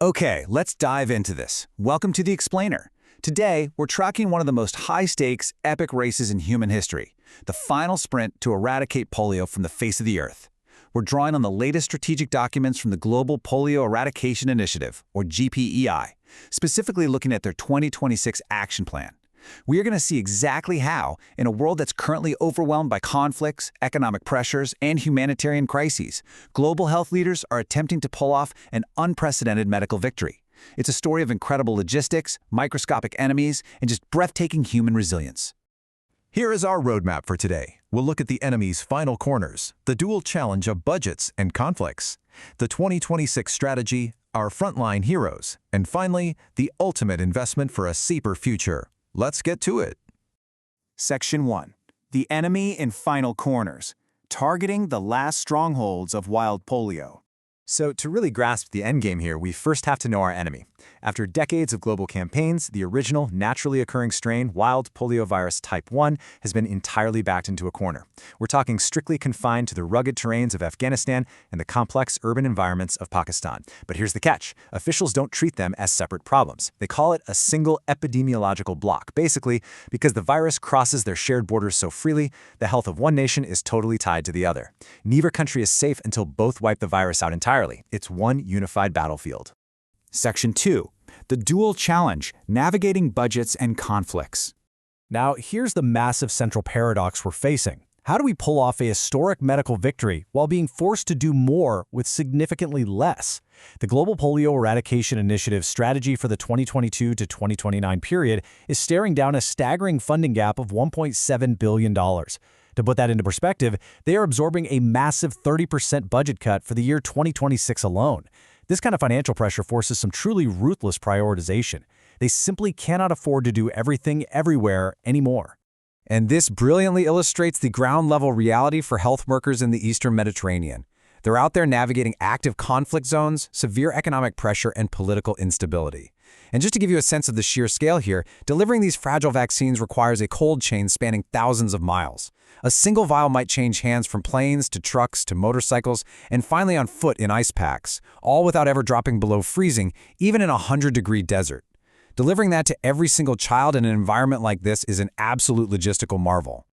Okay, let's dive into this. Welcome to The Explainer. Today, we're tracking one of the most high-stakes, epic races in human history, the final sprint to eradicate polio from the face of the Earth. We're drawing on the latest strategic documents from the Global Polio Eradication Initiative, or GPEI, specifically looking at their 2026 action plan. We are going to see exactly how, in a world that's currently overwhelmed by conflicts, economic pressures, and humanitarian crises, global health leaders are attempting to pull off an unprecedented medical victory. It's a story of incredible logistics, microscopic enemies, and just breathtaking human resilience. Here is our roadmap for today. We'll look at the enemy's final corners, the dual challenge of budgets and conflicts, the 2026 strategy, our frontline heroes, and finally, the ultimate investment for a safer future. Let's get to it. Section 1. The enemy in final corners, targeting the last strongholds of wild polio. So to really grasp the endgame here, we first have to know our enemy. After decades of global campaigns, the original, naturally occurring strain, wild poliovirus type 1, has been entirely backed into a corner. We're talking strictly confined to the rugged terrains of Afghanistan and the complex urban environments of Pakistan. But here's the catch. Officials don't treat them as separate problems. They call it a single epidemiological block, basically because the virus crosses their shared borders so freely, the health of one nation is totally tied to the other. Neither country is safe until both wipe the virus out entirely. It's one unified battlefield. Section 2. The dual challenge, navigating budgets and conflicts. Now, here's the massive central paradox we're facing. How do we pull off a historic medical victory while being forced to do more with significantly less? The Global Polio Eradication Initiative strategy for the 2022 to 2029 period is staring down a staggering funding gap of $1.7 billion. To put that into perspective, they are absorbing a massive 30% budget cut for the year 2026 alone. This kind of financial pressure forces some truly ruthless prioritization. They simply cannot afford to do everything everywhere anymore. And this brilliantly illustrates the ground-level reality for health workers in the Eastern Mediterranean. They're out there navigating active conflict zones, severe economic pressure, and political instability. And just to give you a sense of the sheer scale here, delivering these fragile vaccines requires a cold chain spanning thousands of miles. A single vial might change hands from planes to trucks to motorcycles, and finally on foot in ice packs, all without ever dropping below freezing, even in a 100-degree desert. Delivering that to every single child in an environment like this is an absolute logistical marvel.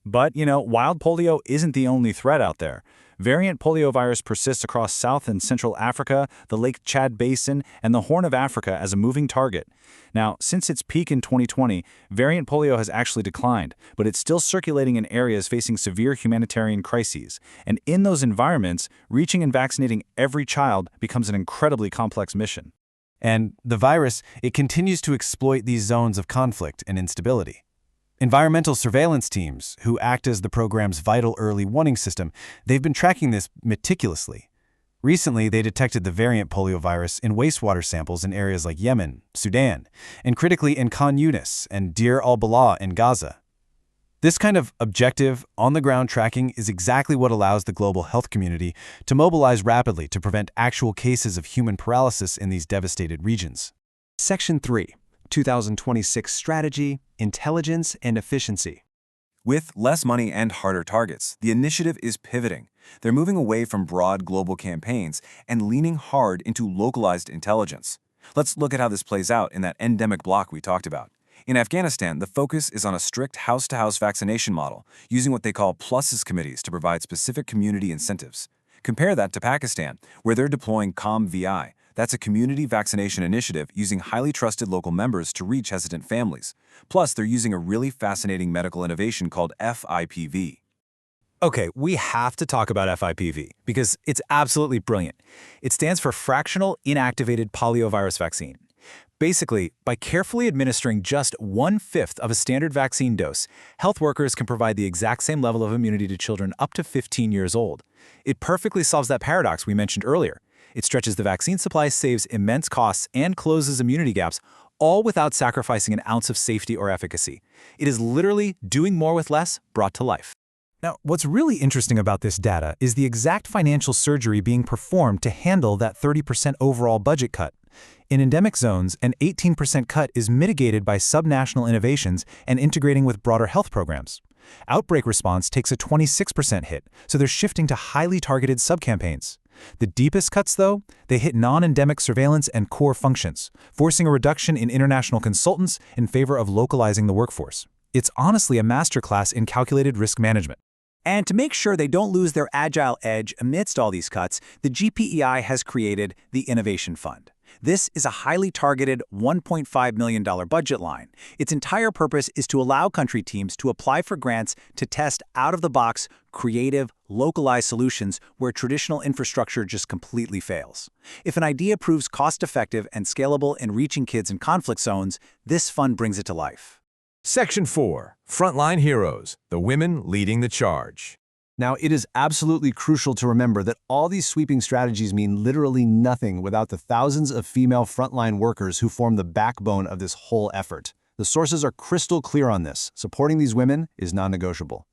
But, wild polio isn't the only threat out there. Variant poliovirus persists across South and Central Africa, the Lake Chad Basin, and the Horn of Africa as a moving target. Now, since its peak in 2020, variant polio has actually declined, but it's still circulating in areas facing severe humanitarian crises. And in those environments, reaching and vaccinating every child becomes an incredibly complex mission. And the virus, it continues to exploit these zones of conflict and instability. Environmental surveillance teams, who act as the program's vital early warning system, they've been tracking this meticulously. Recently, they detected the variant poliovirus in wastewater samples in areas like Yemen, Sudan, and critically in Khan Yunis and Deir al-Balah in Gaza. This kind of objective, on-the-ground tracking is exactly what allows the global health community to mobilize rapidly to prevent actual cases of human paralysis in these devastated regions. Section 3. 2026 Strategy, Intelligence, and Efficiency. With less money and harder targets, the initiative is pivoting. They're moving away from broad global campaigns and leaning hard into localized intelligence. Let's look at how this plays out in that endemic block we talked about. In Afghanistan, the focus is on a strict house-to-house vaccination model, using what they call pluses committees to provide specific community incentives. Compare that to Pakistan, where they're deploying COM-VI. That's a community vaccination initiative using highly trusted local members to reach hesitant families. Plus, they're using a really fascinating medical innovation called FIPV. Okay, we have to talk about FIPV because it's absolutely brilliant. It stands for Fractional Inactivated Poliovirus Vaccine. Basically, by carefully administering just 1/5 of a standard vaccine dose, health workers can provide the exact same level of immunity to children up to 15 years old. It perfectly solves that paradox we mentioned earlier. It stretches the vaccine supply, saves immense costs, and closes immunity gaps, all without sacrificing an ounce of safety or efficacy. It is literally doing more with less brought to life. Now, what's really interesting about this data is the exact financial surgery being performed to handle that 30% overall budget cut. In endemic zones, an 18% cut is mitigated by subnational innovations and integrating with broader health programs. Outbreak response takes a 26% hit, so they're shifting to highly targeted sub-campaigns. The deepest cuts, though, they hit non-endemic surveillance and core functions, forcing a reduction in international consultants in favor of localizing the workforce. It's honestly a masterclass in calculated risk management. And to make sure they don't lose their agile edge amidst all these cuts, the GPEI has created the Innovation Fund. This is a highly targeted $1.5 million budget line. Its entire purpose is to allow country teams to apply for grants to test out-of-the-box, creative, localized solutions where traditional infrastructure just completely fails. If an idea proves cost-effective and scalable in reaching kids in conflict zones, this fund brings it to life. Section 4. Frontline Heroes, the women leading the charge. Now, it is absolutely crucial to remember that all these sweeping strategies mean literally nothing without the thousands of female frontline workers who form the backbone of this whole effort. The sources are crystal clear on this. Supporting these women is non-negotiable.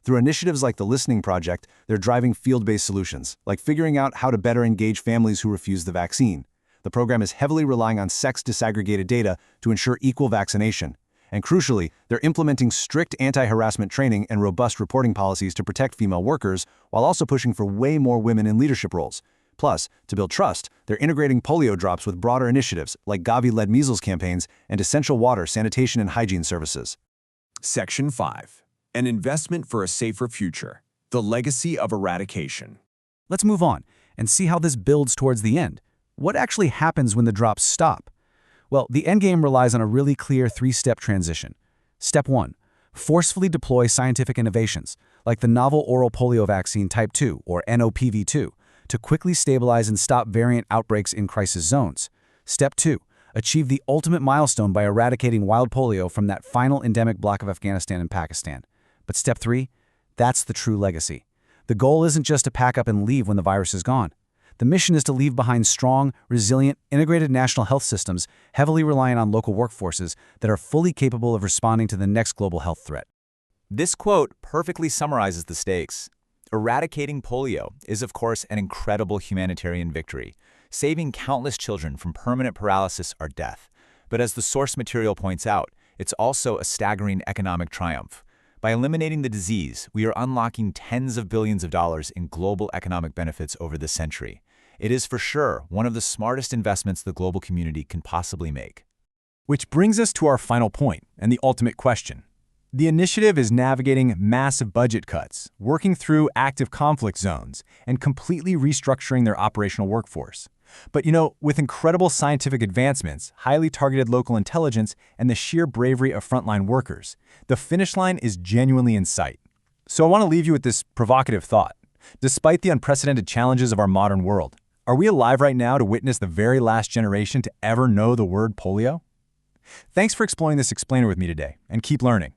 Through initiatives like the Listening Project, they're driving field-based solutions, like figuring out how to better engage families who refuse the vaccine. The program is heavily relying on sex-disaggregated data to ensure equal vaccination. And crucially, they're implementing strict anti-harassment training and robust reporting policies to protect female workers, while also pushing for way more women in leadership roles. Plus, to build trust, they're integrating polio drops with broader initiatives like Gavi-led measles campaigns and essential water, sanitation, and hygiene services. Section 5. An investment for a safer future. The legacy of eradication. Let's move on and see how this builds towards the end. What actually happens when the drops stop? Well, the endgame relies on a really clear three-step transition. Step 1. Forcefully deploy scientific innovations, like the novel oral polio vaccine type 2, or NOPV2, to quickly stabilize and stop variant outbreaks in crisis zones. Step 2. Achieve the ultimate milestone by eradicating wild polio from that final endemic block of Afghanistan and Pakistan. But Step 3, that's the true legacy. The goal isn't just to pack up and leave when the virus is gone. The mission is to leave behind strong, resilient, integrated national health systems heavily reliant on local workforces that are fully capable of responding to the next global health threat. This quote perfectly summarizes the stakes. Eradicating polio is, of course, an incredible humanitarian victory, saving countless children from permanent paralysis or death. But as the source material points out, it's also a staggering economic triumph. By eliminating the disease, we are unlocking tens of billions of dollars in global economic benefits over this century. It is for sure one of the smartest investments the global community can possibly make. Which brings us to our final point and the ultimate question. The initiative is navigating massive budget cuts, working through active conflict zones, and completely restructuring their operational workforce. But with incredible scientific advancements, highly targeted local intelligence, and the sheer bravery of frontline workers, the finish line is genuinely in sight. So I want to leave you with this provocative thought. Despite the unprecedented challenges of our modern world, are we alive right now to witness the very last generation to ever know the word polio? Thanks for exploring this explainer with me today, and keep learning.